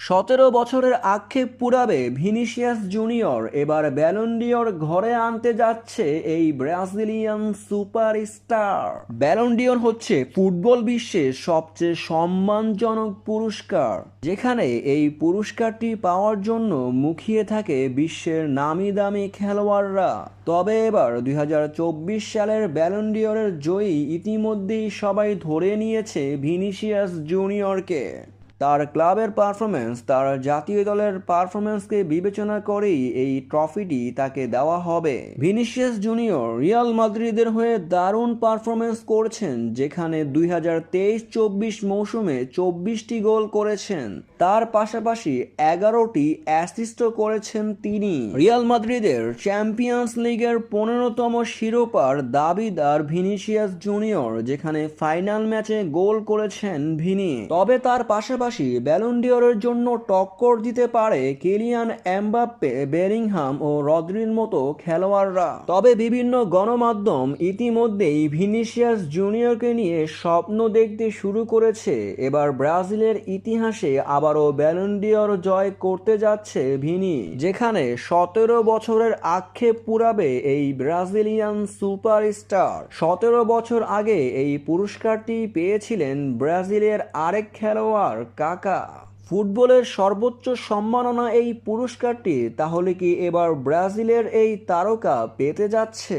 17 বছরের আক্ষেপ পুরাবে Vinicius junior এবার ব্যালন ডি'অর ঘরে আনতে যাচ্ছে এই ব্রাজিলিয়ান সুপারস্টার। ব্যালন ডি'অর হচ্ছে ফুটবল বিশ্বের সবচেয়ে সম্মানজনক পুরস্কার, যেখানে এই পুরস্কারটি পাওয়ার জন্য মুখিয়ে থাকে বিশ্বের নামি দামি খেলোয়াড়রা। তবে এবার 2024 সালের ব্যালন ডি'অরের জয়ী ইতিমধ্যেই সবাই ধরে নিয়েছে ভিনিসিয়াস জুনিয়রকে। তার ক্লাবের পারফরমেন্স, তার জাতীয় দলের পারফরমেন্সকে বিবেচনা করেই এই ট্রফিটি তাকে দেওয়া হবে। ভিনিসিয়াস জুনিয়র রিয়াল মাদ্রিদের হয়ে দারুণ পারফরমেন্স করছেন, যেখানে 2023-24 মৌসুমে 24টি গোল করেছেন। তার পাশাপাশি 11টি অ্যাসিস্টও করেছেন তিনি। রিয়াল মাদ্রিদের চ্যাম্পিয়ন্স লিগের 15তম শিরোপার দাবিদার ভিনিসিয়াস জুনিয়র, যেখানে ফাইনাল ম্যাচে গোল করেছেন ভিনি। তবে তার পাশাপাশি ব্যালন ডি'অরের জন্য টক্কর দিতে পারে কিলিয়ান এমবাপ্পে, বেলিংহাম ও রদ্রির মতো খেলোয়াড়রা। তবে বিভিন্ন গণমাধ্যম ইতিমধ্যেই ভিনিসিয়াস জুনিয়রকে নিয়ে স্বপ্ন দেখতে শুরু করেছে। এবার ব্রাজিলের ইতিহাসে আবারও ব্যালন ডি'অর জয় করতে যাচ্ছে ভিনি, যেখানে 17 বছরের আক্ষেপ পুরাবে এই ব্রাজিলিয়ান সুপারস্টার। 17 বছর আগে এই পুরস্কারটি পেয়েছিলেন ব্রাজিলের আরেক খেলোয়াড় কাকা। ফুটবলের সর্বোচ্চ সম্মাননা এই পুরস্কারটি, তাহলে কি এবার ব্রাজিলের এই তারকা পেতে যাচ্ছে?